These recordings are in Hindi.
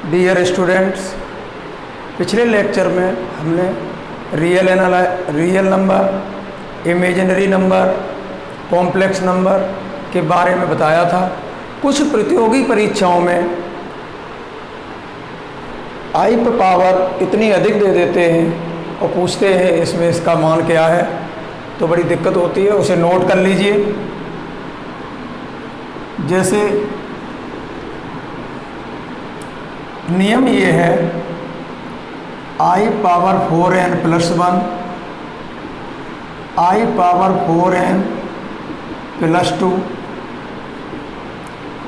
डियर स्टूडेंट्स, पिछले लेक्चर में हमने real number, imaginary number, complex number के बारे में बताया था। कुछ प्रतियोगी परीक्षाओं में आई पर पावर इतनी अधिक दे देते हैं और पूछते हैं इसमें इसका मान क्या है, तो बड़ी दिक्कत होती है। उसे नोट कर लीजिए। जैसे नियम ये है, आई पावर 4n प्लस 1, आई पावर 4n प्लस 2,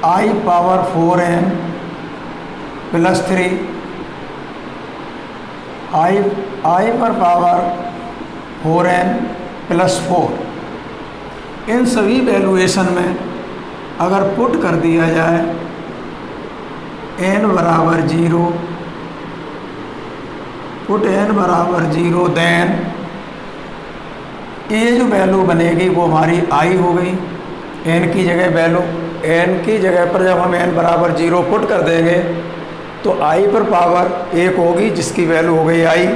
आई पावर 4n प्लस 3, आई पर पावर 4n प्लस 4। इन सभी वैल्यूएशन में अगर पुट कर दिया जाए n बराबर 0, पुट n बराबर 0, देन ये जो वैल्यू बनेगी वो हमारी आई हो गई। n की जगह वैल्यू, n की जगह पर जब हम n बराबर 0 पुट कर देंगे तो i पर पावर 1 होगी, जिसकी वैल्यू हो गई i।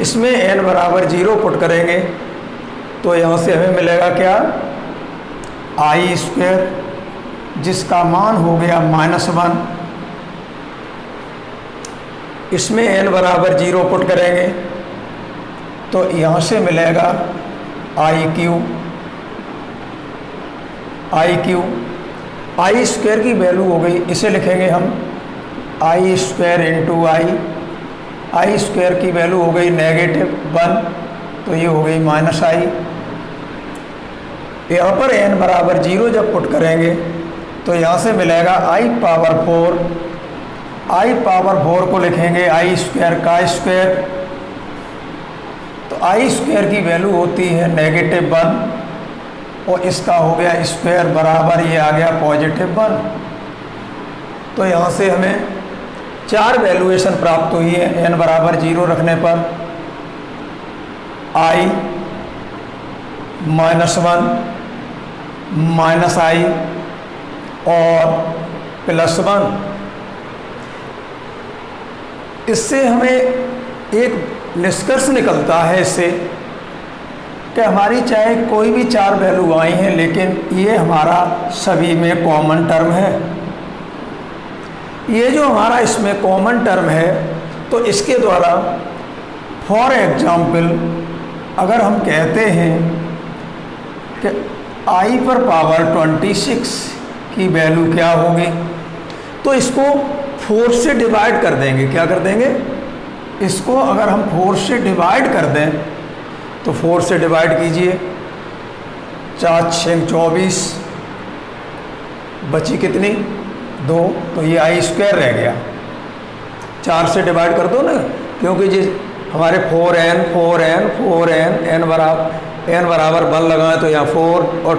इसमें n बराबर 0 पुट करेंगे तो यहाँ से हमें मिलेगा क्या, आई स्क्वायर, जिसका मान हो गया -1। इसमें n बराबर 0 पुट करेंगे तो यहाँ से मिलेगा आई स्क्वायर की वैल्यू हो गई, इसे लिखेंगे हम आई स्क्वायर इंटू आई स्क्वायर की वैल्यू हो गई -1, तो ये हो गई -i। यहाँ पर n बराबर 0 जब पुट करेंगे तो यहाँ से मिलेगा आई पावर 4 को लिखेंगे आई स्क्वायर का स्क्वायर, तो आई स्क्वायर की वैल्यू होती है -1 और इसका हो गया स्क्वायर बराबर ये आ गया +1। तो यहाँ से हमें 4 वैल्यूएशन प्राप्त हुई है n बराबर 0 रखने पर, i, -1, -i और +1। इससे हमें एक निष्कर्ष निकलता है इससे कि हमारी चाहे कोई भी 4 वैल्यू आई हैं, लेकिन ये हमारा सभी में कॉमन टर्म है। ये जो हमारा इसमें कॉमन टर्म है, तो इसके द्वारा फॉर एग्जाम्पल अगर हम कहते हैं कि आई पर पावर 26 की वैल्यू क्या होगी, तो इसको 4 से डिवाइड कर देंगे। क्या कर देंगे? इसको अगर हम 4 से डिवाइड कर दें तो 4 से डिवाइड कीजिए, 4 6 24, बची कितनी 2, तो ये आई स्क्वायर रह गया। 4 से डिवाइड कर दो ना, क्योंकि जिस हमारे 4n n बराबर 1 लगाएं तो यहाँ 4 और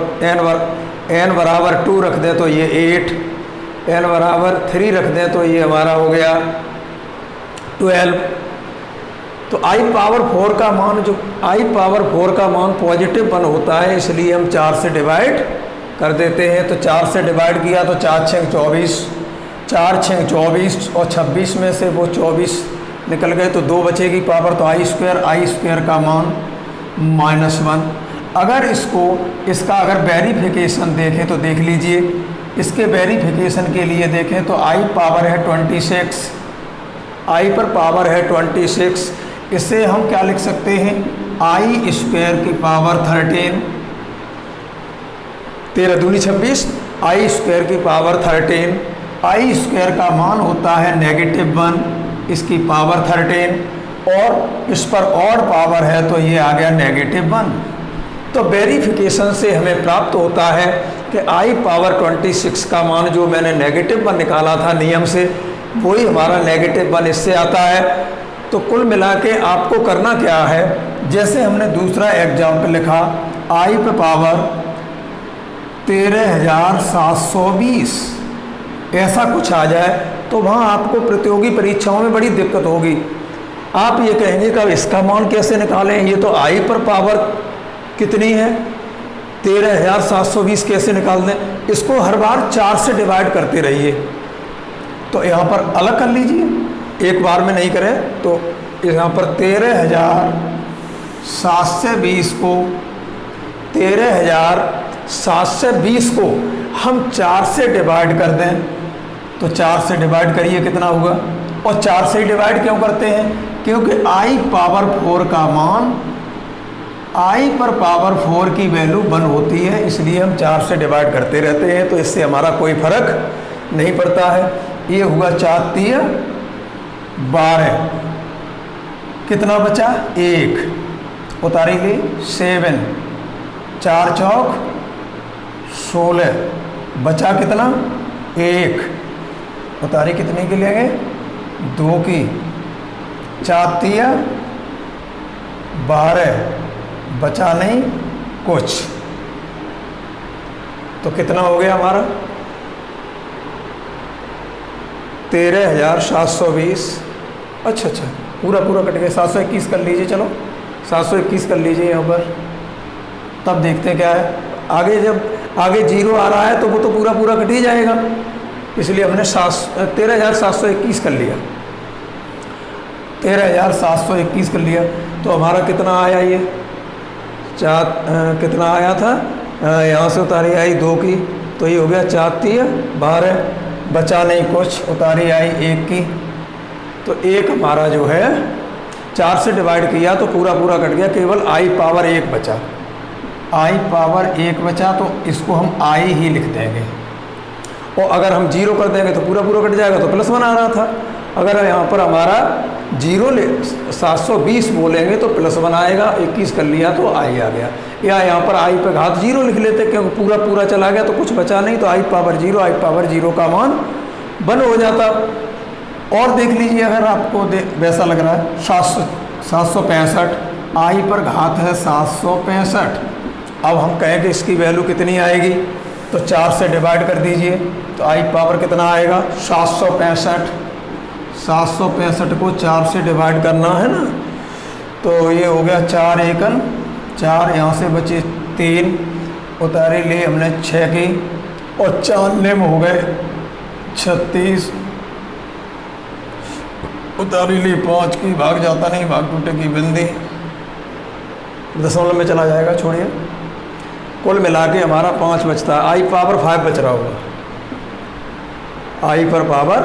n बराबर 2 रख दें तो ये 8, n बराबर 3 रख दें तो ये हमारा हो गया 12। तो आई पावर 4 का मान +1 होता है, इसलिए हम 4 से डिवाइड कर देते हैं। तो 4 से डिवाइड किया तो 4 6 24, 4 6 24 और 26 में से वो 24 निकल गए तो 2 बचेगी पावर, तो आई स्क्वायर का मान -1। अगर इसका अगर वेरिफिकेशन देखें तो देख लीजिए, इसके वेरिफिकेशन के लिए देखें तो आई पावर है 26, आई पर पावर है 26। इससे हम क्या लिख सकते हैं, आई स्क्वायर की पावर 13, 13 दूनी 26, आई स्क्वायर की पावर 13। आई स्क्वायर का मान होता है -1, इसकी पावर 13, और इस पर और पावर है तो ये आ गया -1। तो वेरिफिकेशन से हमें प्राप्त होता है कि आई पावर 26 का मान जो मैंने -1 निकाला था नियम से, वही हमारा -1 इससे आता है। तो कुल मिला के आपको करना क्या है, जैसे हमने दूसरा एग्जाम्पल लिखा, आई पे पावर 13,720 ऐसा कुछ आ जाए तो वहाँ आपको प्रतियोगी परीक्षाओं में बड़ी दिक्कत होगी। आप ये कहेंगे कि इसका मान कैसे निकालें, ये तो आई पर पावर कितनी है 13,720 कैसे निकाल दें। इसको हर बार 4 से डिवाइड करते रहिए, तो यहाँ पर अलग कर लीजिए, एक बार में नहीं करें तो यहाँ पर 13,720 को 13,720 को हम 4 से डिवाइड कर दें तो 4 से डिवाइड करिए कितना होगा। और 4 से डिवाइड क्यों करते हैं, क्योंकि i पावर 4 का मान i पर पावर 4 की वैल्यू 1 होती है, इसलिए हम 4 से डिवाइड करते रहते हैं। तो इससे हमारा कोई फर्क नहीं पड़ता है। ये हुआ 4 3 12, कितना बचा 1, उतारी ली 7, 4 चौक 16, बचा कितना 1, उतारी कितने की लेंगे 2 की, 4 3 12, बचा नहीं कुछ, तो कितना हो गया हमारा 13,720। अच्छा पूरा कट गया। 721 कर लीजिए, चलो 721 कर लीजिए यहाँ पर, तब देखते हैं क्या है आगे। जब आगे 0 आ रहा है तो वो तो पूरा कट ही जाएगा, इसलिए हमने 13,721 कर लिया। 13,721 कर लिया तो हमारा कितना आया, ये कितना आया था, यहाँ से उतारी आई 2 की, तो ये हो गया 4 3 12, बचा नहीं कुछ, उतारी आई 1 की, तो 1 हमारा जो है 4 से डिवाइड किया तो पूरा कट गया, केवल i पावर 1 बचा। i पावर 1 बचा तो इसको हम i ही लिख देंगे, और अगर हम 0 कर देंगे तो पूरा कट जाएगा, तो +1 आ रहा था। अगर यहाँ पर हमारा 720 बोलेंगे तो +1 आएगा, 21 कर लिया तो i आ गया, या यहाँ पर i पे घात 0 लिख लेते क्योंकि पूरा चला गया तो कुछ बचा नहीं, तो i पावर 0 का मान 1 हो जाता। और देख लीजिए अगर आपको वैसा लग रहा है 765, i पर घात है 765। अब हम कहें कि इसकी वैल्यू कितनी आएगी, तो 4 से डिवाइड कर दीजिए तो i पावर कितना आएगा 765 को 4 से डिवाइड करना है ना, तो ये हो गया 4 1 4, यहाँ से बचे 3, उतारी ली हमने 6 की, और 94 में हो गए 36, उतारी ली 5 की, भाग जाता नहीं, भाग टूटे की बिंदी, दशमलव में चला जाएगा, छोड़िए। कुल मिला के हमारा 5 बचता है, i पावर 5 बच रहा होगा, i पर पावर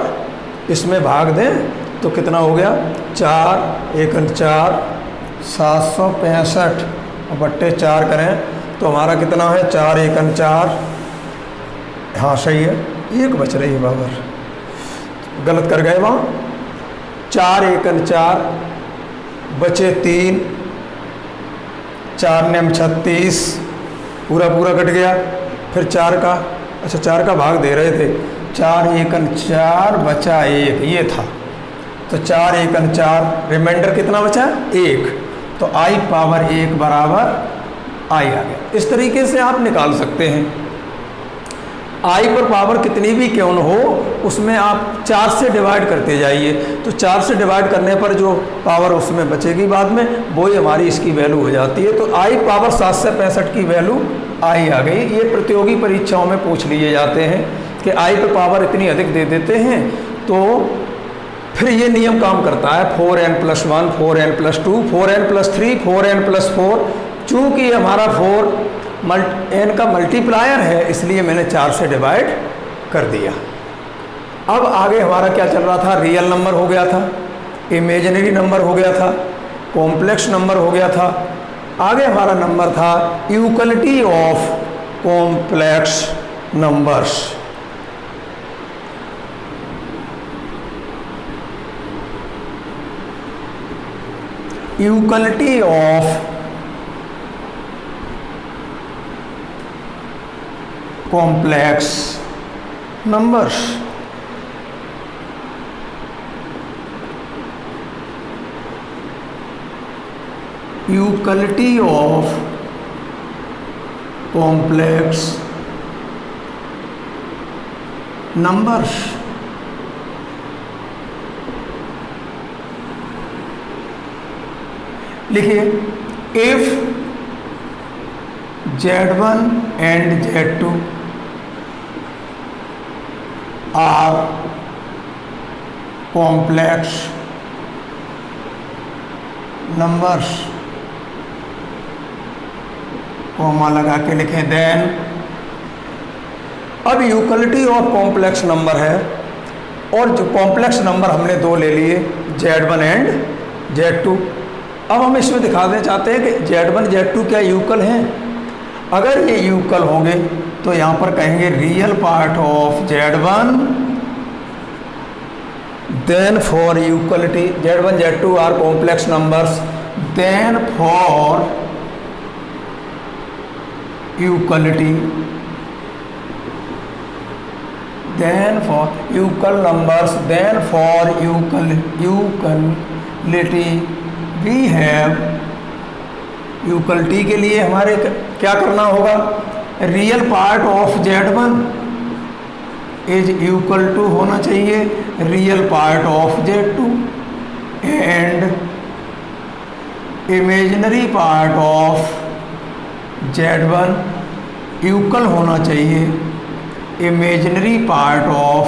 इसमें भाग दें तो कितना हो गया 4 1 4, 765 और बट्टे 4 करें तो हमारा कितना है 4 1 4, हाँ सही है, 1 बच रही है पावर, गलत कर गए वहाँ। 4 1 4, बचे 3, 4 9 36, पूरा कट गया। फिर 4 का, अच्छा 4 का भाग दे रहे थे, 4 1 4, बचा 1, ये था, तो 4 1 4, रिमाइंडर कितना बचा 1, तो i पावर 1 बराबर i आ गया। इस तरीके से आप निकाल सकते हैं। i पर पावर कितनी भी क्यों न हो, उसमें आप 4 से डिवाइड करते जाइए, तो 4 से डिवाइड करने पर जो पावर उसमें बचेगी बाद में, वो ही हमारी इसकी वैल्यू हो जाती है। तो i पावर 765 की वैल्यू i आ गई। ये प्रतियोगी परीक्षाओं में पूछ लिए जाते हैं कि i पर पावर इतनी अधिक दे देते हैं, तो फिर ये नियम काम करता है 4n+1, 4n+2, 4n+3, 4n+4। चूँकि हमारा 4 n का मल्टीप्लायर है, इसलिए मैंने 4 से डिवाइड कर दिया। अब आगे हमारा क्या चल रहा था, रियल नंबर हो गया था, इमेजिनरी नंबर हो गया था, कॉम्प्लेक्स नंबर हो गया था। आगे हमारा नंबर था utility of complex numbers. Utility of complex numbers. Utility of complex numbers. लिखिए, if Z1 and Z2 are complex numbers, comma लगा के लिखें देन। अब यूटिलिटी ऑफ कॉम्प्लेक्स नंबर है, और जो कॉम्प्लेक्स नंबर हमने दो ले लिए, Z1 एंड Z2। अब हम इसमें दिखाना चाहते हैं कि Z1 Z2 क्या यूकल हैं। अगर ये यूकल होंगे तो यहाँ पर कहेंगे real part of Z1, then for utility Z1 Z2 are complex numbers, then for utility, then for eucal numbers, then for euclidity we have, utility के लिए हमारे क्या करना होगा, real part of Z1 is equal to होना चाहिए real part of Z2 and imaginary part of Z1 equal होना चाहिए इमेजिनरी पार्ट ऑफ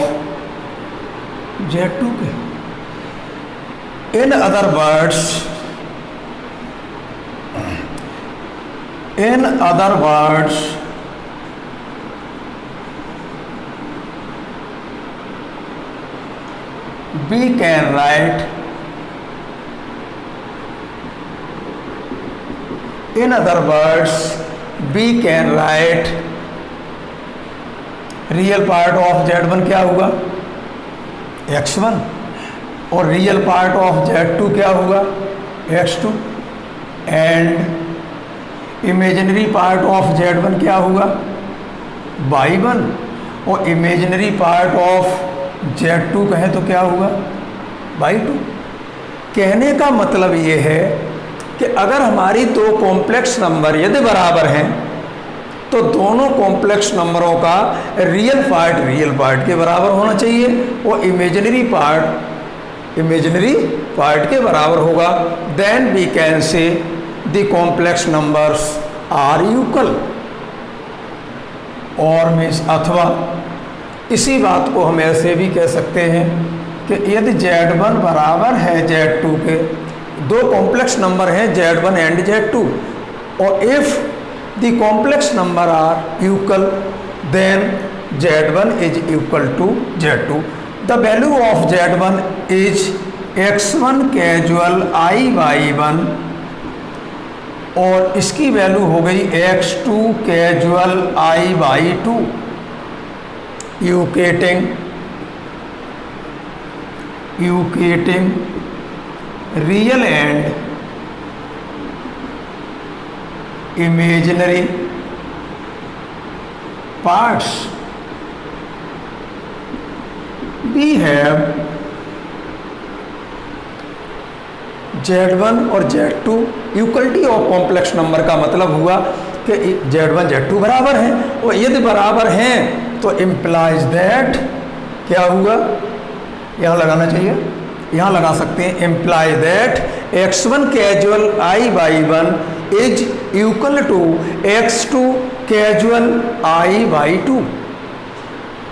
Z2 के। In other words we can write, in other words we can write real part of Z1 क्या होगा, X1, और रियल पार्ट ऑफ Z2 क्या होगा, X2, and imaginary part of Z1 क्या होगा, Y1, और इमेजिनरी पार्ट ऑफ Z2 कहें तो क्या होगा, Y2। कहने का मतलब ये है कि अगर हमारी दो कॉम्प्लेक्स नंबर यदि बराबर हैं तो दोनों कॉम्प्लेक्स नंबरों का रियल पार्ट के बराबर होना चाहिए और इमेजिनरी पार्ट के बराबर होगा। Then we can say the complex numbers are equal, और मीन्स अथवा इसी बात को हम ऐसे भी कह सकते हैं कि यदि Z1 बराबर है Z2 के, दो कॉम्प्लेक्स नंबर हैं Z1 एंड Z2, और if the complex number are equal then Z1 is equal to Z2। the value of Z1 is X1 casual I by 1, और इसकी वैल्यू हो गई X2 casual I by 2, equating real and imaginary parts। we have Z1 और Z2 utility of complex number का मतलब हुआ कि Z1 Z2 बराबर हैं, और यदि बराबर हैं तो इम्प्लाइज दैट क्या हुआ, यहाँ लगाना चाहिए, यहाँ लगा सकते हैं imply that X1 casual I by 1 is equal to X2 casual I by 2।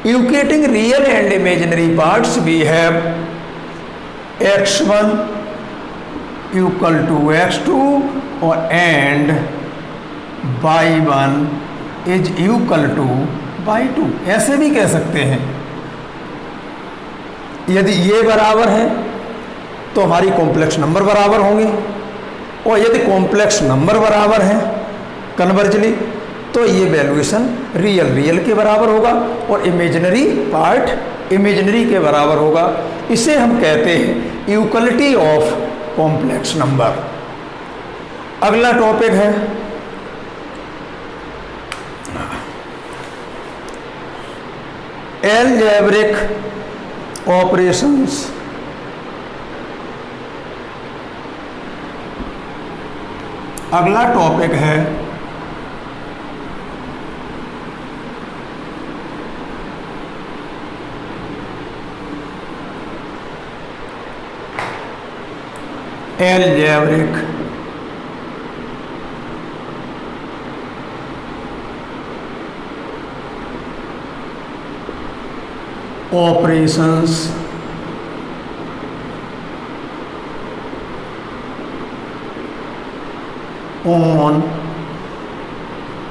Equating real and imaginary parts we have X1 equal to X2 और and Y1 is equal to Y2। ऐसे भी कह सकते हैं, यदि ये बराबर है तो हमारी कॉम्प्लेक्स नंबर बराबर होंगे, और यदि कॉम्प्लेक्स नंबर बराबर हैं कन्वर्जली तो ये वैल्यूएशन रियल के बराबर होगा और इमेजिनरी पार्ट इमेजिनरी के बराबर होगा। इसे हम कहते हैं यूटिलिटी ऑफ कॉम्प्लेक्स नंबर। अगला टॉपिक है अलजेब्रिक ऑपरेशंस। अगला टॉपिक है algebraic operations on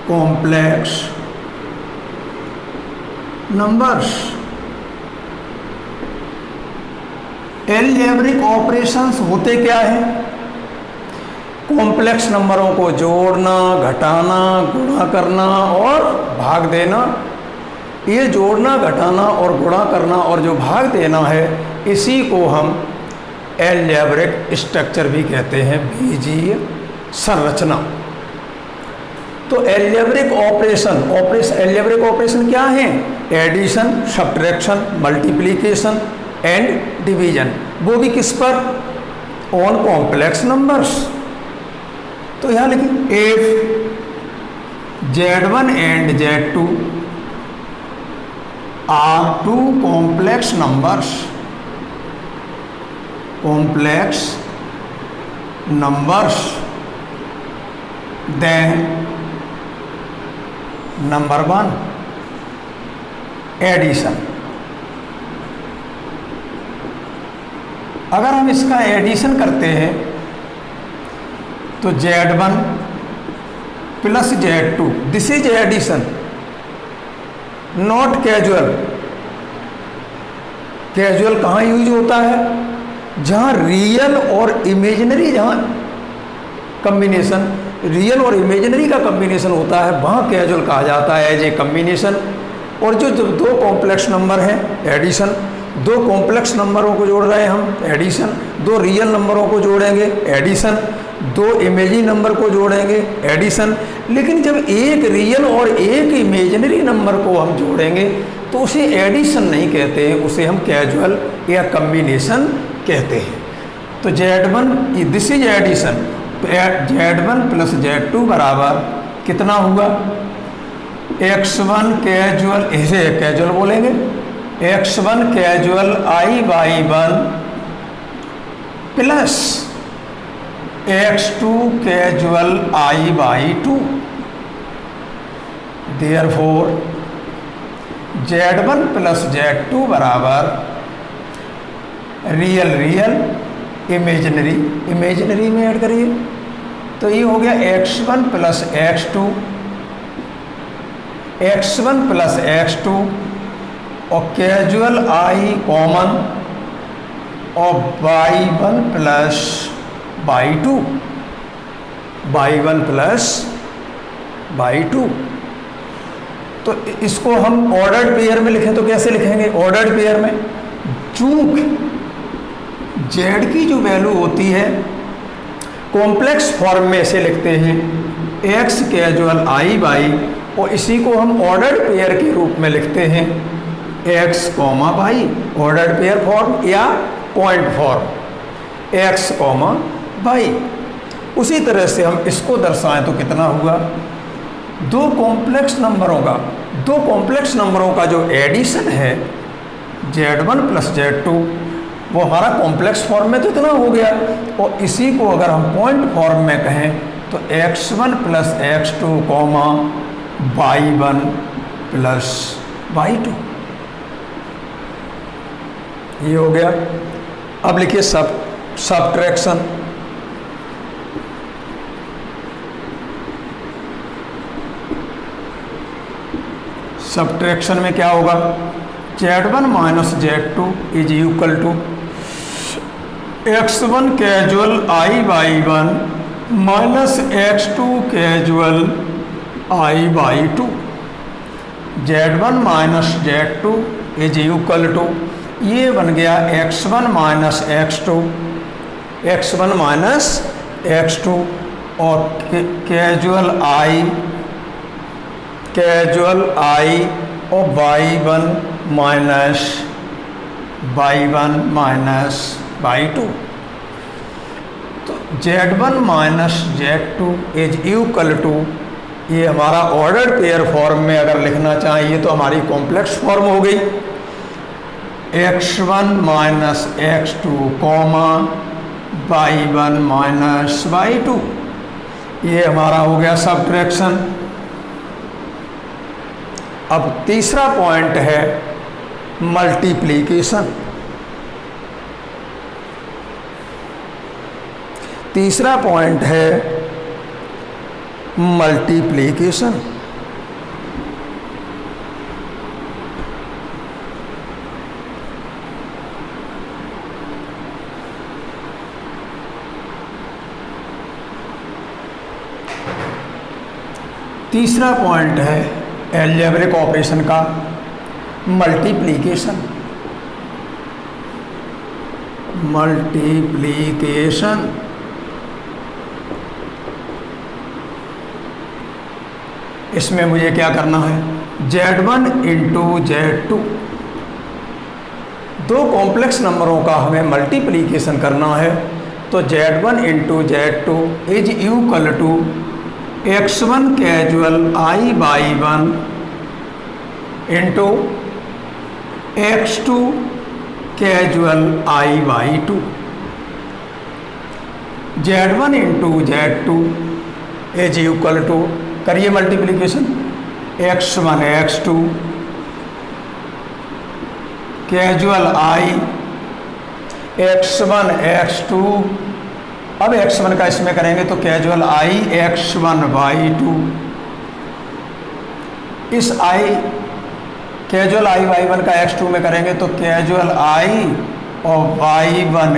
complex numbers. Algebraic operations होते क्या हैं? कॉम्प्लेक्स नंबरों को जोड़ना, घटाना, गुणा करना और भाग देना। ये जोड़ना, घटाना और गुणा करना और जो भाग देना है, इसी को हम अलजेब्रिक स्ट्रक्चर भी कहते हैं, बीजीय संरचना। तो अलजेब्रिक अलजेब्रिक ऑपरेशन क्या है? Addition, subtraction, multiplication and division. वो भी किस पर? On complex numbers. तो यहां लिखिए if Z1 and Z2 are two complex numbers, then number 1 addition. अगर हम इसका एडिशन करते हैं तो Z1 plus Z2, this is addition, not casual. Casual कहाँ यूज होता है? जहाँ रियल और इमेजिनरी, जहाँ कम्बिनेशन रियल और इमेजिनरी का कम्बिनेशन होता है, वहाँ कैजुअल कहा जाता है, एज ए कम्बिनेशन। और जो दो कॉम्प्लेक्स नंबर हैं, एडिशन। दो कॉम्प्लेक्स नंबरों को जोड़ रहे हैं हम, एडिशन। दो रियल नंबरों को जोड़ेंगे, एडिशन। दो इमेजिनरी नंबर को जोड़ेंगे, एडिशन। लेकिन जब एक रियल और एक इमेजिनरी नंबर को हम जोड़ेंगे तो उसे एडिशन नहीं कहते हैं, उसे हम कैजुअल या कम्बिनेशन कहते हैं। तो Z1, this is addition. Z1 plus Z2 बराबर कितना हुआ? X1 कैजुअल, इसे कैजुअल बोलेंगे, X1 casual I/1 plus X2 casual I/2। Therefore Z1 plus Z2 बराबर रियल इमेजिनरी में ऐड करिए, तो ये हो गया X1 plus X2, X1 plus X2 और कैजुअल I कॉमन और Y1 plus Y2, Y1 plus Y2। तो इसको हम ऑर्डर्ड पेयर में लिखें तो कैसे लिखेंगे? ऑर्डर्ड पेयर में चूंकि Z की जो वैल्यू होती है कॉम्प्लेक्स फॉर्म में ऐसे लिखते हैं, X कैजुअल I/, और इसी को हम ऑर्डर्ड पेयर के रूप में लिखते हैं X, Y, ordered pair form या पॉइंट फॉर्म, X, Y। उसी तरह से हम इसको दर्शाएं तो कितना हुआ? दो कॉम्प्लेक्स नंबरों का जो एडिशन है Z1 प्लस Z2, वो हमारा कॉम्प्लेक्स फॉर्म में तो इतना हो गया, और इसी को अगर हम पॉइंट फॉर्म में कहें तो X1 plus X2 Y1 plus Y2, ये हो गया। अब लिखिए सब्ट्रैक्शन। सब्ट्रैक्शन में क्या होगा? Z1 minus Z2 is equal to X1 casual I/1 minus X2 casual I/2। Z1 minus Z2 is equal to, ये बन गया X1 minus X2, X1 minus X2 और कैजुअल I और Y1 माइनस Y2। तो Z1 minus Z2 is equal to, ये हमारा ऑर्डर्ड पेयर फॉर्म में अगर लिखना चाहिए तो हमारी कॉम्प्लेक्स फॉर्म हो गई X1 minus X2 Y1 minus Y2। ये हमारा हो गया सब्ट्रैक्शन। अब तीसरा पॉइंट है मल्टीप्लिकेशन। तीसरा पॉइंट है मल्टीप्लिकेशन। तीसरा पॉइंट है अलजेब्रिक ऑपरेशन का मल्टीप्लिकेशन। मल्टीप्लिकेशन इसमें मुझे क्या करना है, Z1 इंटू Z2, दो कॉम्प्लेक्स नंबरों का हमें मल्टीप्लिकेशन करना है। तो Z1 into Z2 is equal to x1 casual I/1 into x2 casual I/2। Z1 into Z2 is equal to, करिए multiplication, x1 x2 casual I, x1 x2, अब x1 का इसमें करेंगे तो कैजुअल I x1/2, इस I कैजुअल I/1 का x2 में करेंगे तो कैजुअल I और y1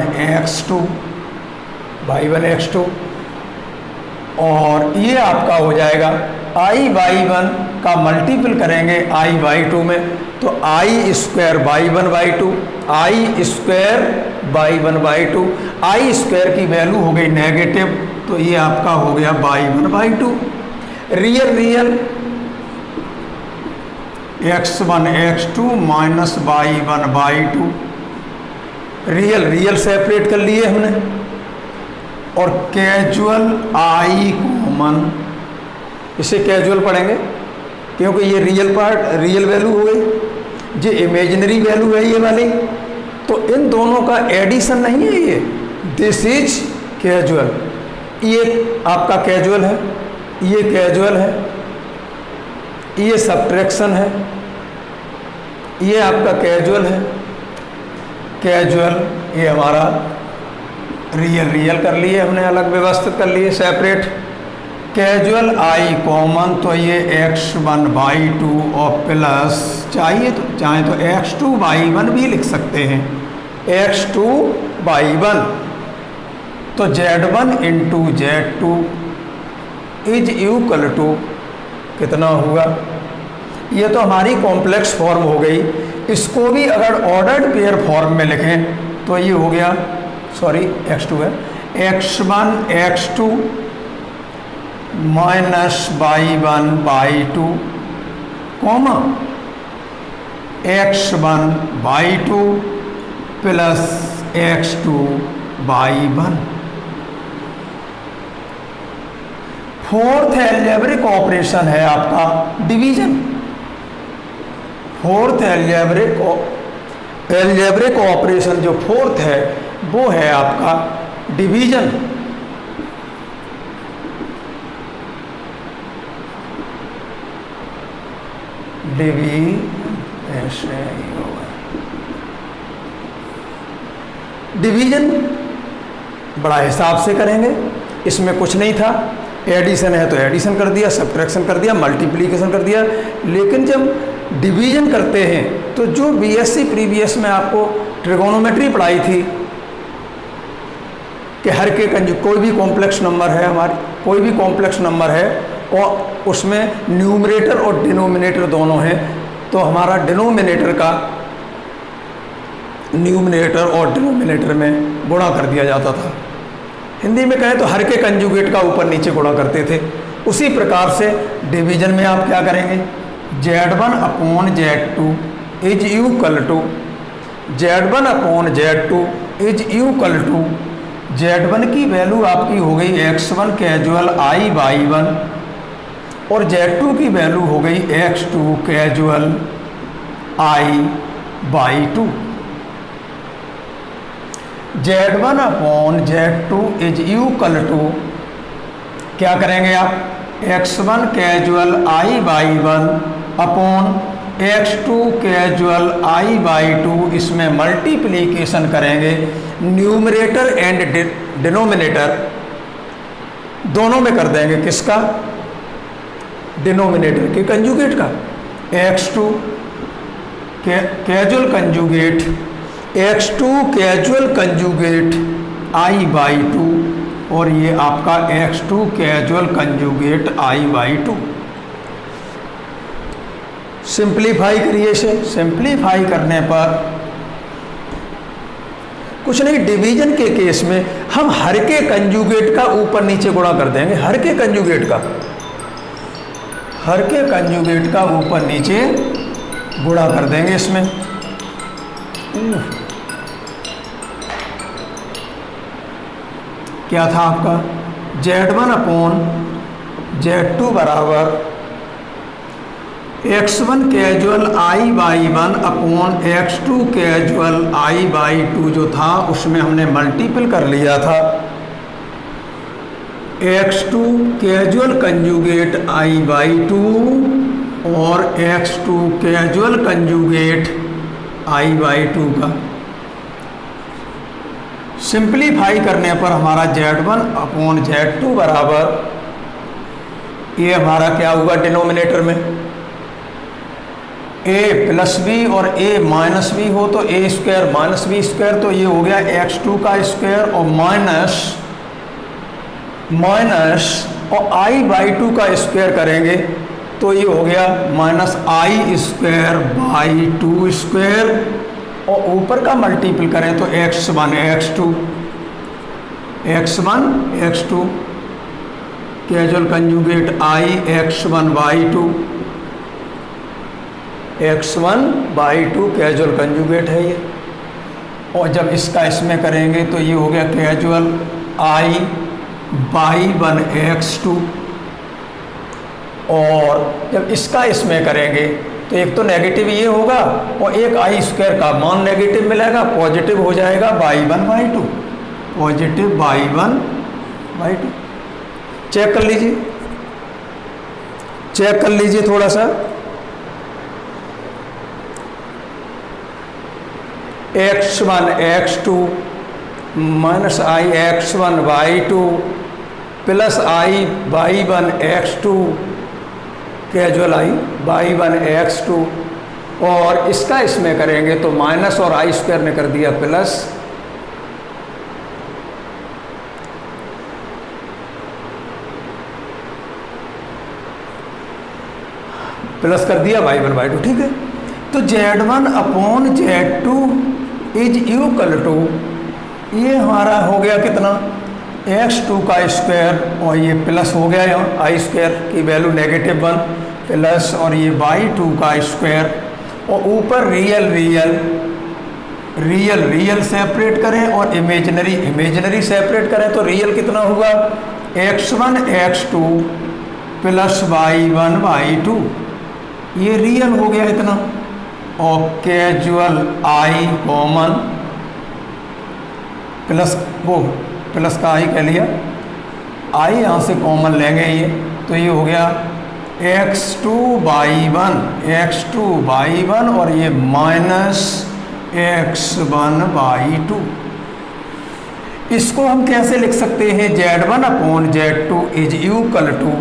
x2 और ये आपका हो जाएगा I/1 का मल्टीपल करेंगे I/2 में तो I square y1/2, I square y1/2, I square की वैल्यू हो गई नेगेटिव तो ये आपका हो गया y1/2। Real x1 x2 minus y1/2, real separate कर लिए हमने और कैजुअल I कॉमन, इसे कैजुअल पढ़ेंगे क्योंकि ये रियल वैल्यू हो गई, ये इमेजिनरी वैल्यू है ये वाली, तो इन दोनों का एडिशन नहीं है ये, दिस इज कैजुअल। ये आपका कैजुअल है, ये कैजुअल है, ये सब्ट्रैक्शन है, ये आपका कैजुअल है, कैजुअल ये हमारा रियल कर लिए हमने, अलग व्यवस्थित कर लिए सेपरेट। कैजुअल I कॉमन तो ये x1/2 और प्लस चाहे तो x2/1 भी लिख सकते हैं, x2/1 तो Z1 into Z2 is equal to कितना हुआ, ये तो हमारी कॉम्प्लेक्स फॉर्म हो गई। इसको भी अगर ऑर्डर्ड पेयर फॉर्म में लिखें तो ये हो गया, सॉरी x2 है, x1 x2 minus y1/2 comma x1/2 plus x2/1। Fourth algebraic operation है आपका डिवीजन। फोर्थ अलजेब्रिक ऑपरेशन जो फोर्थ है वो है आपका डिवीजन। डिवीजन बड़ा हिसाब से करेंगे, इसमें कुछ नहीं था, एडिशन है तो एडिशन कर दिया, सब्ट्रैक्शन कर दिया, मल्टीप्लिकेशन कर दिया। लेकिन जब डिवीजन करते हैं तो जो बीएससी प्रीवियस में आपको ट्रिगोनोमेट्री पढ़ाई थी कि हर के कोई भी कॉम्प्लेक्स नंबर है, हमारी कोई भी कॉम्प्लेक्स नंबर है और उसमें न्यूमरेटर और डिनोमिनेटर दोनों हैं, तो हमारा डिनोमिनेटर का न्यूमरेटर और डिनोमिनेटर में गुणा कर दिया जाता था। हिंदी में कहें तो हर के कंजुगेट का ऊपर नीचे गुणा करते थे। उसी प्रकार से डिवीजन में आप क्या करेंगे, Z1/Z2 is equal to Z1/Z2 is equal to Z1 की वैल्यू आपकी हो गई x1 कैजुअल I/1 और Z2 की वैल्यू हो गई x2 casual I/2। Z1/Z2 is equal to क्या करेंगे आप, x1 casual I/1 upon x2 casual I/2, इसमें मल्टीप्लिकेशन करेंगे, न्यूमरेटर एंड डिनोमिनेटर दोनों में कर देंगे, किसका, डिनोमिनेटर के कंजुगेट का। x2 casual conjugate x2 casual conjugate i/2 और ये आपका x2 casual conjugate i/2। Simplify करिए इसे। सिंप्लीफाई करने पर कुछ नहीं, डिवीजन के केस में हम हर के कंजुगेट का ऊपर नीचे गुणा कर देंगे। हर के कंजुगेट का ऊपर नीचे गुणा कर देंगे इसमें। क्या था आपका Z1/Z2 बराबर x1 casual i/1 upon x2 casual i/2 जो था उसमें हमने मल्टीपल कर लिया था x2 कैजुअल कंजुगेट i/2 और x2 कैजुअल कंजुगेट i/2 का। सिंप्लीफाई करने पर हमारा Z1/Z2 बराबर, ये हमारा क्या हुआ डिनोमिनेटर में a प्लस बी और a माइनस बी हो तो a square minus b square, तो ये हो गया x2 का स्क्वायर और माइनस और i/2 का स्क्वायर करेंगे तो ये हो गया minus i square by 2 square और ऊपर का मल्टीपल करें तो x1 x2 casual conjugate i x1/2 casual conjugate है ये। और जब इसका इसमें करेंगे तो ये हो गया कैजुअल i/1 x2 और जब इसका इसमें करेंगे तो एक तो नेगेटिव ये होगा और एक i स्क्वायर का मान नेगेटिव मिलेगा, पॉजिटिव हो जाएगा y1/2, पॉजिटिव y1/2। चेक कर लीजिए थोड़ा सा। x1 x2 minus i x1/2 plus i/1 x2 casual i/1 x2 और इसका इसमें करेंगे तो माइनस और i स्क्वायर ने कर दिया प्लस, कर दिया y1/2। ठीक है, तो Z1/Z2 इज इक्वल टू, ये हमारा हो गया कितना x2 का स्क्वायर और ये प्लस हो गया यहाँ i स्क्वायर की वैल्यू -1 प्लस और ये y2 का स्क्वायर और ऊपर रियल सेपरेट करें और इमेजिनरी सेपरेट करें तो रियल कितना होगा x1 x2 प्लस y1/2, ये रियल हो गया इतना और कैजुअल i कॉमन प्लस का i कह लिया, i यहाँ से कॉमन लेंगे ये तो ये हो गया x2/1 और ये माइनस x1/2। इसको हम कैसे लिख सकते हैं Z1/Z2 इज इक्वल टू,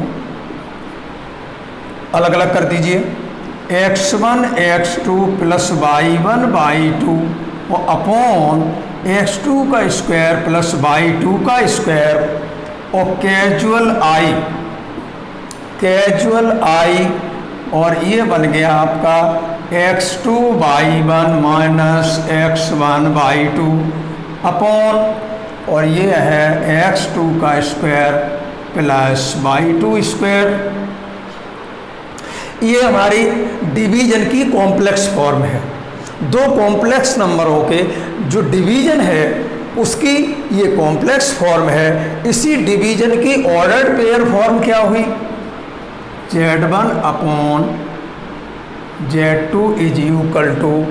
अलग अलग कर दीजिए, x1 x2 प्लस y1/2 और अपॉन x2 का स्क्वायर प्लस y2 का स्क्वायर और कैजुअल i और ये बन गया आपका x2/1 माइनस x1/2 अपॉन और ये है x2 का स्क्वायर प्लस y2 स्क्वायर। ये हमारी डिवीजन की कॉम्प्लेक्स फॉर्म है। दो कॉम्प्लेक्स नंबरों के जो डिवीजन है उसकी ये कॉम्प्लेक्स फॉर्म है। इसी डिवीजन की ऑर्डर्ड पेयर फॉर्म क्या हुई Z1/Z2 is equal to,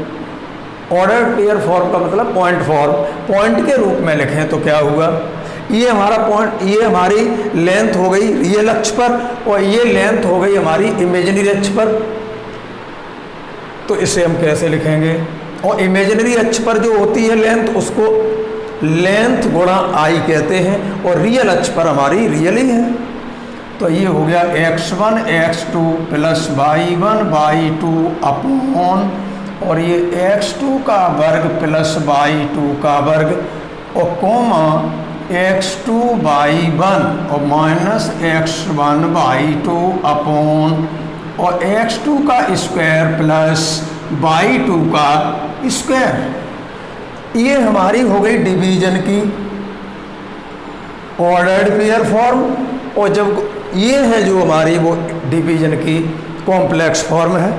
ordered pair form का मतलब पॉइंट फॉर्म, पॉइंट के रूप में लिखें तो क्या हुआ, ये हमारा पॉइंट, ये हमारी लेंथ हो गई रियल अक्ष पर और ये लेंथ हो गई हमारी इमेजिनरी अक्ष पर। तो इसे हम कैसे लिखेंगे, और इमेजिनरी अक्ष पर जो होती है लेंथ उसको लेंथ गुणा i कहते हैं और रियल अक्ष पर हमारी रियल ही है तो ये हो गया x1 x2 plus y1 y2 upon और ये x2 का वर्ग प्लस y2 का वर्ग और कोमा x2 y1 और माइनस x1 y2 अपॉन और x2 का स्क्वायर प्लस y2 का स्क्वायर। ये हमारी हो गई डिवीजन की ऑर्डर्ड पेयर फॉर्म, और जब ये है जो हमारी वो डिवीजन की कॉम्प्लेक्स फॉर्म है।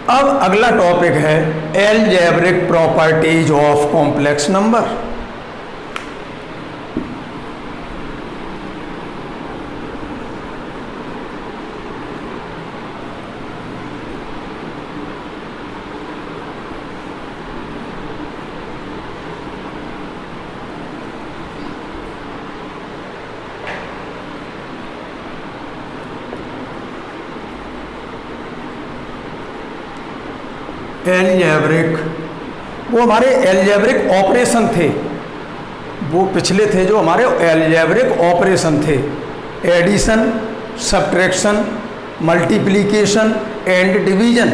अब अगला टॉपिक है algebraic properties of complex number. Algebraic, वो हमारे एलजेब्रिक ऑपरेशन थे, वो पिछले थे जो हमारे एलजेब्रिक ऑपरेशन थे, addition, subtraction, multiplication and division.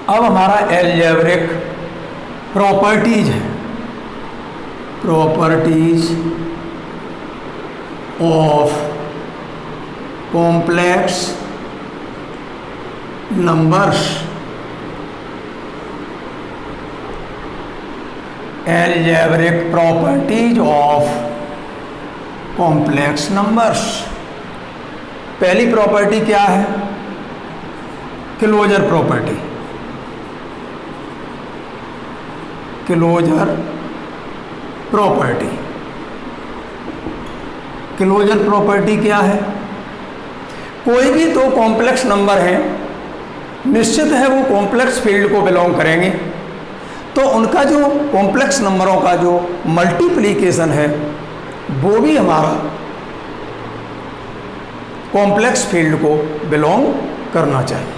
अब हमारा एलजेब्रिक प्रॉपर्टीज है, properties of complex numbers. Algebraic properties of complex numbers. पहली प्रॉपर्टी क्या है? Closure property. Closure property, closure property क्या है? कोई भी दो कॉम्प्लेक्स नंबर हैं, निश्चित है वो कॉम्प्लेक्स फील्ड को बिलोंग करेंगे, तो उनका जो कॉम्प्लेक्स नंबरों का जो मल्टीप्लिकेशन है वो भी हमारा कॉम्प्लेक्स फील्ड को बिलोंग करना चाहिए।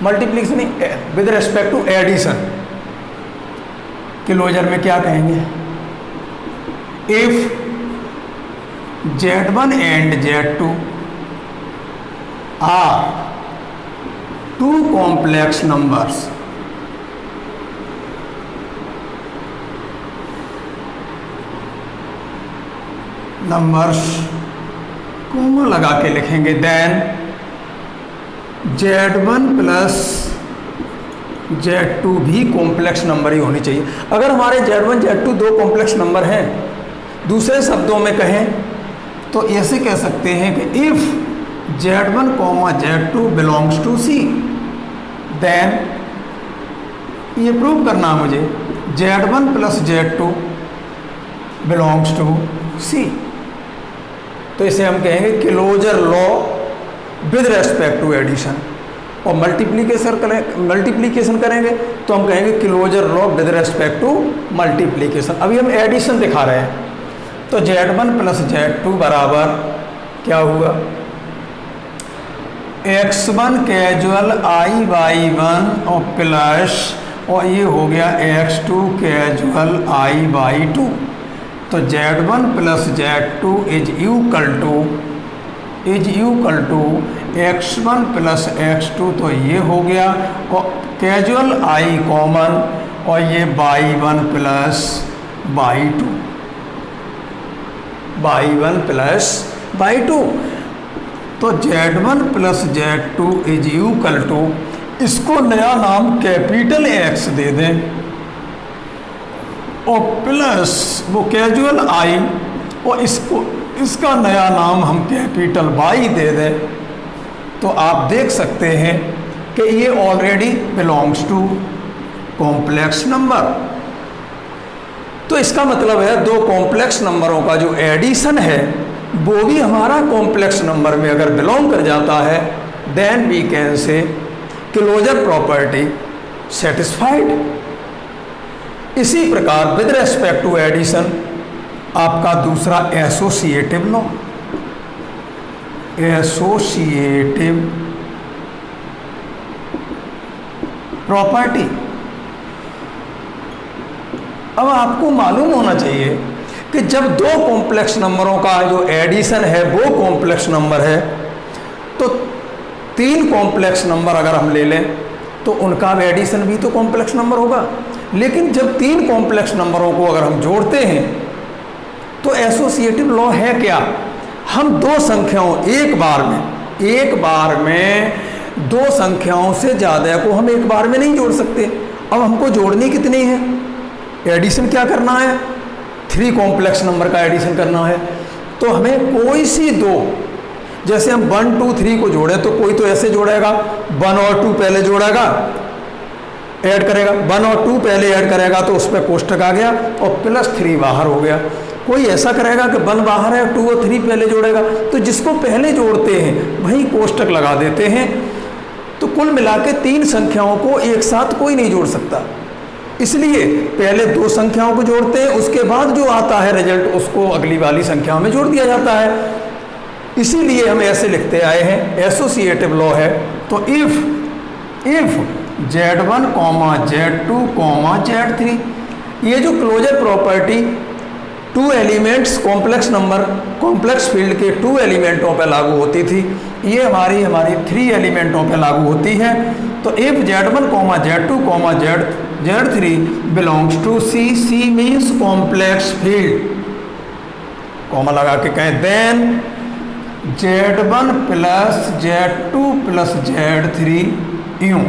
Multiplication with respect to addition, closure में क्या कहेंगे? If Z1 and Z2 are two complex numbers, comma लगा के लिखेंगे, देन Z1 प्लस Z2 भी कॉम्प्लेक्स नंबर ही होनी चाहिए। अगर हमारे Z1 Z2 दो कॉम्प्लेक्स नंबर हैं, दूसरे शब्दों में कहें तो ऐसे कह सकते हैं कि if Z1, Z2 belongs to C, then ये प्रूव करना मुझे Z1 plus Z2 belongs to C। तो इसे हम कहेंगे closure law with respect to addition. और मल्टीप्लिकेशन करेंगे तो हम कहेंगे closure law with respect to multiplication. अभी हम एडिशन दिखा रहे हैं, तो Z1 प्लस Z2 बराबर क्या हुआ? X1 कैजुअल I/1 और प्लस और ये हो गया X2 कैजुअल I/2। तो Z1 plus Z2 is equal to X1 plus X2, तो ये हो गया, और कैजुअल I कॉमन और ये Y1 प्लस Y2, तो Z1 plus Z2 is equal to, इसको नया नाम कैपिटल X दे दें और प्लस वो कैजुअल I और इसका नया नाम हम कैपिटल Y दे दें, तो आप देख सकते हैं कि ये already belongs to complex number. तो इसका मतलब है दो कॉम्प्लेक्स नंबरों का जो एडिशन है वो भी हमारा कॉम्प्लेक्स नंबर में अगर बिलोंग कर जाता है, then we can say closure property satisfied. इसी प्रकार विद रेस्पेक्ट टू एडिशन आपका दूसरा एसोसिएटिव लॉ, एसोसिएटिव प्रॉपर्टी। अब आपको मालूम होना चाहिए कि जब दो कॉम्प्लेक्स नंबरों का जो एडिशन है वो कॉम्प्लेक्स नंबर है, तो तीन कॉम्प्लेक्स नंबर अगर हम ले लें तो उनका एडिशन भी तो कॉम्प्लेक्स नंबर होगा। लेकिन जब तीन कॉम्प्लेक्स नंबरों को अगर हम जोड़ते हैं तो एसोसिएटिव लॉ है क्या, हम दो संख्याओं एक बार में दो संख्याओं से ज़्यादा को हम एक बार में नहीं जोड़ सकते। अब हमको जोड़नी कितनी है, एडिशन क्या करना है, 3 कॉम्प्लेक्स नंबर का एडिशन करना है। तो हमें कोई सी दो, जैसे हम 1 2 3 को जोड़े तो कोई तो ऐसे जोड़ेगा, 1 और 2 पहले जोड़ेगा, ऐड करेगा, 1 और 2 पहले ऐड करेगा तो उस पर कोष्टक आ गया और +3 बाहर हो गया। कोई ऐसा करेगा कि 1 बाहर है, 2 और 3 पहले जोड़ेगा, तो जिसको पहले जोड़ते हैं वहीं कोष्टक लगा देते हैं। तो कुल मिला के 3 संख्याओं को एक साथ कोई नहीं जोड़ सकता, इसलिए पहले 2 संख्याओं को जोड़ते हैं, उसके बाद जो आता है रिजल्ट उसको अगली वाली संख्याओं में जोड़ दिया जाता है। इसीलिए हम ऐसे लिखते आए हैं, एसोसिएटिव लॉ है। तो इफ Z1, Z2, Z3, ये जो closure property 2 elements complex number complex field के 2 एलिमेंटों पर लागू होती थी, ये हमारी 3 एलिमेंटों पर लागू होती है। तो if Z1, Z2, Z3 belongs to C means complex field, comma लगा के कहें, देन Z1 + Z2 + Z3 यूं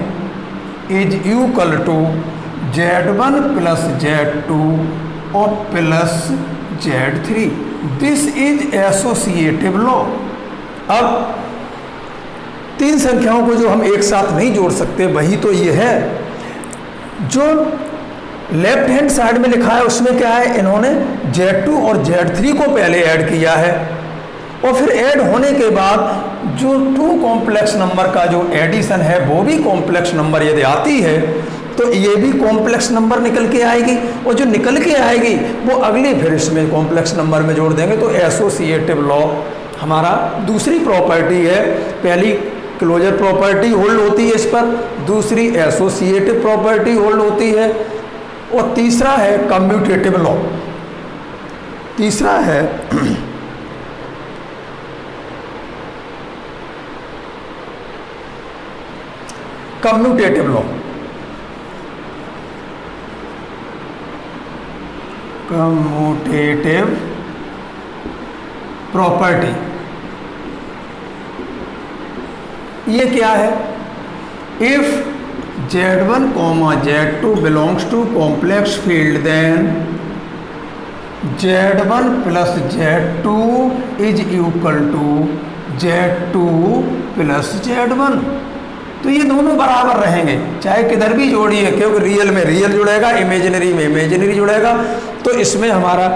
is equal to Z1 + Z2 और plus Z3। This is associative law. अब 3 संख्याओं को जो हम एक साथ नहीं जोड़ सकते वही तो ये है। जो लेफ्ट हैंड साइड में लिखा है उसमें क्या है, इन्होंने Z2 और Z3 को पहले ऐड किया है और फिर ऐड होने के बाद जो 2 कॉम्प्लेक्स नंबर का जो एडिशन है वो भी कॉम्प्लेक्स नंबर यदि आती है तो ये भी कॉम्प्लेक्स नंबर निकल के आएगी, और जो निकल के आएगी वो अगली फिर इसमें कॉम्प्लेक्स नंबर में जोड़ देंगे। तो एसोसिएटिव लॉ हमारा दूसरी प्रॉपर्टी है। पहली क्लोजर प्रॉपर्टी होल्ड होती है इस पर, दूसरी एसोसिएटिव प्रॉपर्टी होल्ड होती है, और तीसरा है कम्यूटेटिव लॉ। तीसरा है कम्यूटेटिव लॉ। कम्यूटेटिव प्रॉपर्टी ये क्या है, if Z1, Z2 belongs to complex field then Z1 + Z2 is equal to Z2 + Z1। तो ये दोनों बराबर रहेंगे, चाहे किधर भी जोड़िए, क्योंकि रियल में रियल जुड़ेगा, इमेजिनरी में इमेजिनरी जुड़ेगा। तो इसमें हमारा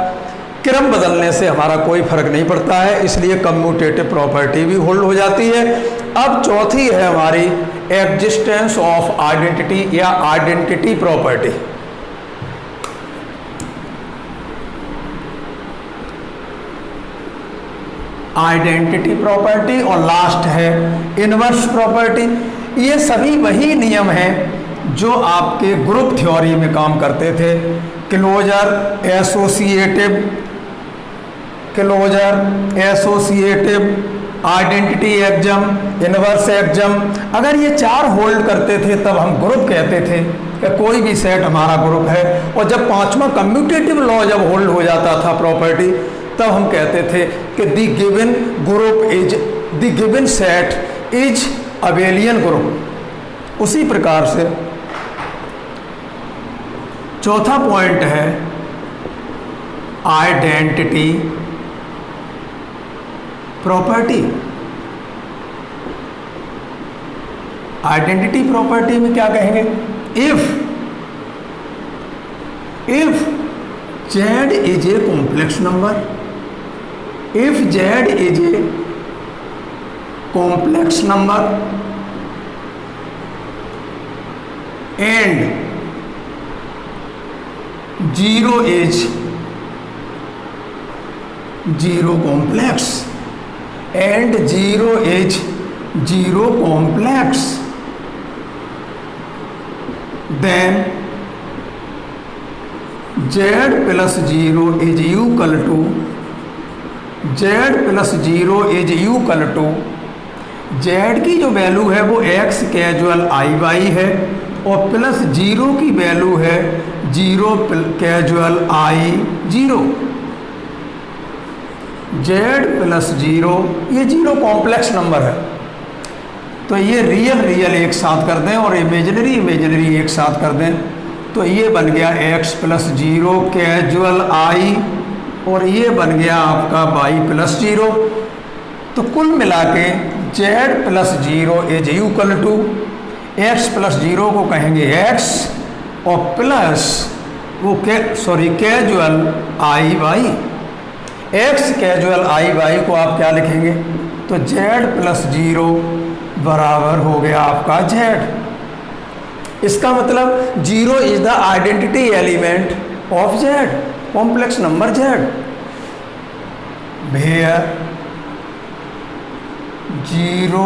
क्रम बदलने से हमारा कोई फर्क नहीं पड़ता है, इसलिए कम्यूटेटिव प्रॉपर्टी भी होल्ड हो जाती है। अब चौथी है हमारी एग्जिस्टेंस ऑफ आइडेंटिटी या आइडेंटिटी प्रॉपर्टी। आइडेंटिटी प्रॉपर्टी और लास्ट है इनवर्स प्रॉपर्टी। ये सभी वही नियम हैं जो आपके ग्रुप थ्योरी में काम करते थे, closure, associative, identity exam, inverse exam. अगर ये 4 होल्ड करते थे तब हम ग्रुप कहते थे कि कोई भी सेट हमारा ग्रुप है, और जब 5वां कम्यूटेटिव लॉ जब होल्ड हो जाता था प्रॉपर्टी, तब हम कहते थे कि the given group is the given set is abelian group. उसी प्रकार से चौथा पॉइंट है आइडेंटिटी प्रॉपर्टी। आइडेंटिटी प्रॉपर्टी में क्या कहेंगे, if Z is a complex number if Z is a complex number and 0 is zero complex and 0 is zero complex, then z plus 0 is equal to z plus 0 is equal to z की जो वैल्यू है वो x कैजुअल आई वाई है और प्लस 0 की वैल्यू है 0 कैजुअल आई 0। z प्लस 0 ये 0 कॉम्प्लेक्स नंबर है, तो ये रियल रियल एक साथ कर दें और इमेजिनरी इमेजिनरी एक साथ कर दें, तो ये बन गया x प्लस 0 कैजुअल आई और ये बन गया आपका y प्लस 0। तो कुल मिला के z plus 0 is equal to x plus 0 को कहेंगे x और प्लस वो casual i y, x casual i y को आप क्या लिखेंगे, तो z प्लस 0 बराबर हो गया आपका z। इसका मतलब 0 is the identity element of z, complex number z। Where 0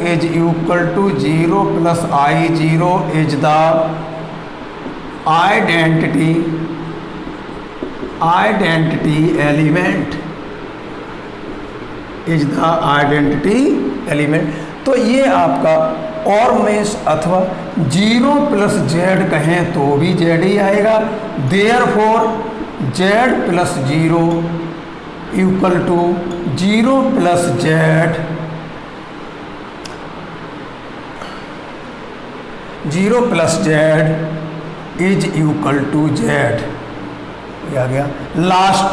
is equal to 0 plus i 0 is the identity element, is the identity element. तो ये आपका और मेष अथवा 0 प्लस जेड कहें तो भी जेड ही आएगा। Therefore z plus 0 equal to 0 plus z, 0 plus z is equal to z. ये आ गया last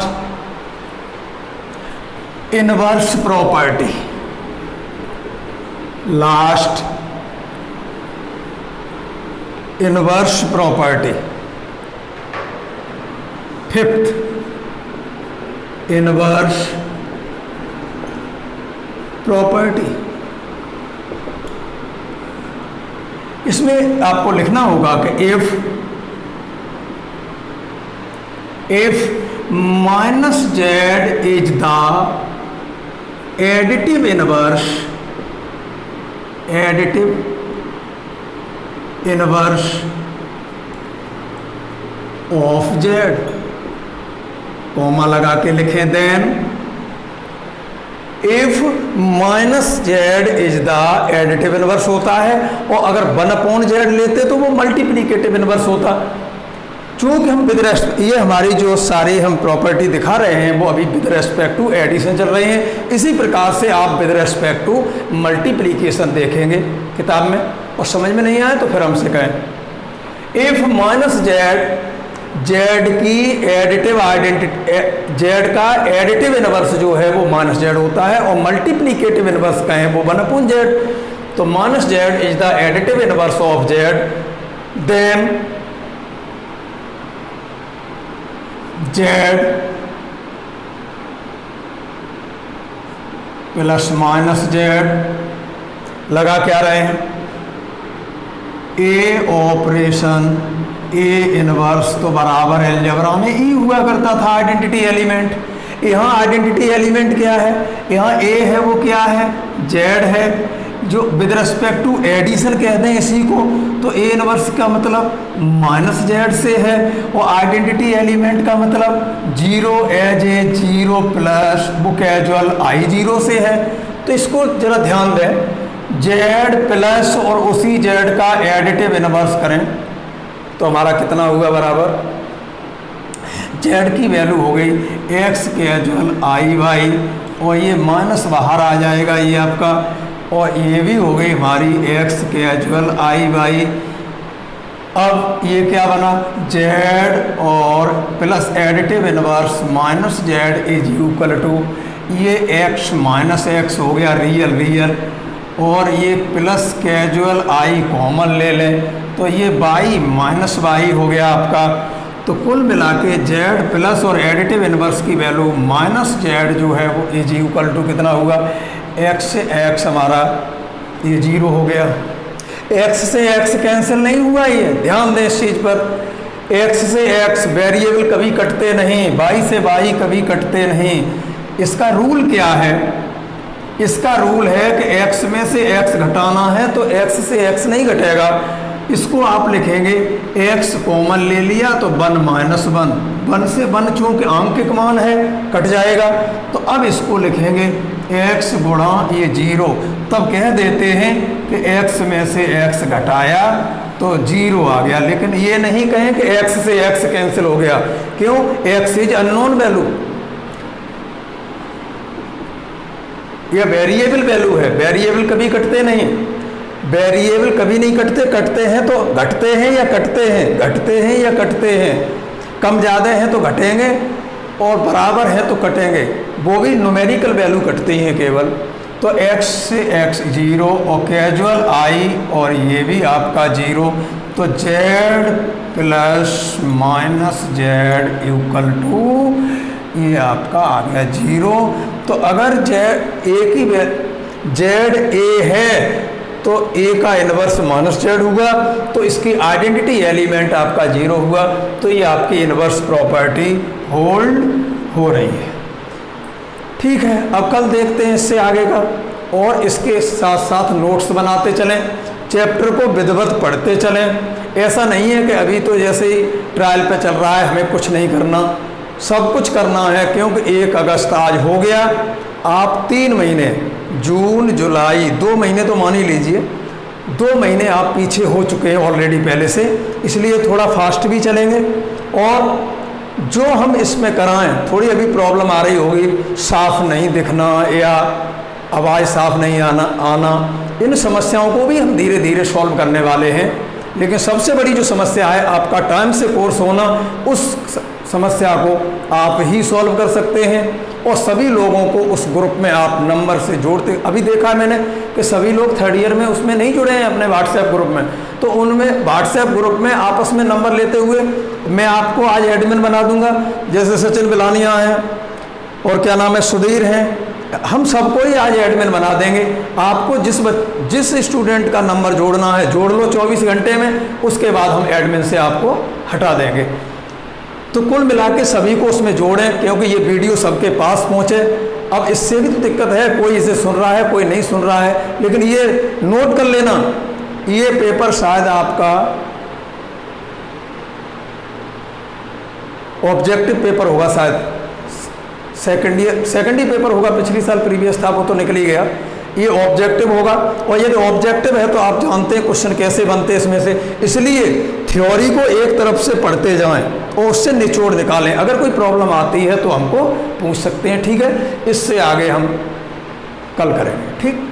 inverse property. Last inverse property, fifth inverse property. इसमें आपको लिखना होगा कि if minus z is the additive inverse of z, comma लगा के लिखें। Then if minus z is the additive inverse होता है और अगर 1/z लेते तो वो मल्टीप्लीकेटिव इनवर्स होता। चूंकि हम विद रेस्पेक्ट, ये हमारी जो सारी हम प्रॉपर्टी दिखा रहे हैं वो अभी विद रेस्पेक्ट टू एडिशन चल रही हैं। इसी प्रकार से आप विद रेस्पेक्ट टू मल्टीप्लीकेशन देखेंगे किताब में और समझ में नहीं आए तो फिर हमसे कहें। इफ माइनस जेड की एडिटिव आइडेंटिटी, जेड का एडिटिव इनवर्स जो है वो माइनस जेड होता है और मल्टीप्लीकेटिव इनवर्स कहें वो 1/z। तो minus z is the additive inverse of z, then z plus minus z लगा क्या रहे हैं, ए ऑपरेशन ए इनवर्स तो बराबर अलजेब्रा में ई हुआ करता था आइडेंटिटी एलिमेंट। यहाँ आइडेंटिटी एलिमेंट क्या है, यहाँ ए है वो क्या है, जेड है, जो विद रिस्पेक्ट टू एडिशन कहते हैं इसी को। तो ए इनवर्स का मतलब माइनस जेड से है और आइडेंटिटी एलिमेंट का मतलब 0 एज ए 0 प्लस वो कैजुअल आई 0 से है। तो इसको जरा ध्यान दें, जेड प्लस और उसी जेड का एडिटिव इनवर्स करें तो हमारा कितना हुआ बराबर, जेड की वैल्यू हो गई एक्स कैजुअल आई वाई और ये माइनस बाहर आ जाएगा ये आपका, और ये भी हो गई हमारी एक्स कैजुअल आई वाई। अब ये क्या बना, जेड और plus additive inverse minus z is equal to ये एक्स माइनस एक्स हो गया रियल रियल, और ये प्लस कैजुअल आई कॉमन ले लें तो ये वाई माइनस वाई हो गया आपका। तो कुल मिला के जेड प्लस और एडिटिव इन्वर्स की वैल्यू माइनस जेड जो है वो इज इक्वल टू कितना होगा, एक्स से एक्स हमारा ये 0 हो गया। एक्स से एक्स कैंसिल नहीं हुआ, ये ध्यान दें इस चीज़ पर। एक्स से एक्स वेरिएबल कभी कटते नहीं, वाई से वाई कभी कटते नहीं। इसका रूल क्या है? इसका रूल है कि x में से x घटाना है तो x से x नहीं घटेगा। इसको आप लिखेंगे x कॉमन ले लिया तो 1 माइनस 1, 1 से 1 चूँकि आंकिक मान है कट जाएगा। तो अब इसको लिखेंगे x गुणा ये 0, तब कह देते हैं कि x में से x घटाया तो 0 आ गया। लेकिन ये नहीं कहें कि x से x कैंसिल हो गया, क्यों? x इज अननोन वैल्यू, यह वेरिएबल वैल्यू है। वेरिएबल कभी कटते नहीं, वेरिएबल कभी नहीं कटते। कटते हैं तो घटते हैं या कटते हैं, घटते हैं या कटते हैं। कम ज़्यादा हैं तो घटेंगे और बराबर हैं तो कटेंगे, वो भी न्यूमेरिकल वैल्यू कटती हैं केवल। तो x से x 0 और कैजुअल i और ये भी आपका 0। तो z plus minus z equal to ये आपका आ गया 0। तो अगर जेड ए की जेड ए है तो ए का इन्वर्स माइनस जेड होगा, तो इसकी आइडेंटिटी एलिमेंट आपका 0 हुआ। तो ये आपकी इन्वर्स प्रॉपर्टी होल्ड हो रही है। ठीक है, अब कल देखते हैं इससे आगे का, और इसके साथ साथ नोट्स बनाते चलें, चैप्टर को विधिवत पढ़ते चलें। ऐसा नहीं है कि अभी तो जैसे ही ट्रायल पे चल रहा है हमें कुछ नहीं करना, सब कुछ करना है, क्योंकि 1 अगस्त आज हो गया। आप 3 महीने जून जुलाई 2 महीने तो मान ही लीजिए, 2 महीने आप पीछे हो चुके हैं ऑलरेडी पहले से, इसलिए थोड़ा फास्ट भी चलेंगे। और जो हम इसमें कराएं, थोड़ी अभी प्रॉब्लम आ रही होगी, साफ नहीं दिखना या आवाज़ साफ नहीं आना, इन समस्याओं को भी हम धीरे धीरे सॉल्व करने वाले हैं। लेकिन सबसे बड़ी जो समस्या है आपका टाइम से कोर्स होना, उस समस्या को आप ही सॉल्व कर सकते हैं। और सभी लोगों को उस ग्रुप में आप नंबर से जोड़ते, अभी देखा मैंने कि सभी लोग 3rd ईयर में उसमें नहीं जुड़े हैं अपने व्हाट्सएप ग्रुप में, तो उनमें व्हाट्सएप ग्रुप में आपस में नंबर लेते हुए मैं आपको आज एडमिन बना दूंगा। जैसे सचिन बिलानिया हैं और क्या नाम है सुधीर हैं, हम सबको ही आज एडमिन बना देंगे। आपको जिस स्टूडेंट का नंबर जोड़ना है जोड़ लो 24 घंटे में, उसके बाद हम एडमिन से आपको हटा देंगे। तो कुल मिला के सभी को उसमें जोड़ें, क्योंकि ये वीडियो सबके पास पहुँचे। अब इससे भी तो दिक्कत है, कोई इसे सुन रहा है कोई नहीं सुन रहा है, लेकिन ये नोट कर लेना, ये पेपर शायद आपका ऑब्जेक्टिव पेपर होगा, शायद सेकेंड ही पेपर होगा, पिछली साल प्रीवियस था वो तो निकल ही गया, ये ऑब्जेक्टिव होगा। और यदि ऑब्जेक्टिव है तो आप जानते हैं क्वेश्चन कैसे बनते हैं इसमें से, इसलिए थ्योरी को एक तरफ से पढ़ते जाएं और उससे निचोड़ निकालें। अगर कोई प्रॉब्लम आती है तो हमको पूछ सकते हैं, ठीक है। इससे आगे हम कल करेंगे, ठीक।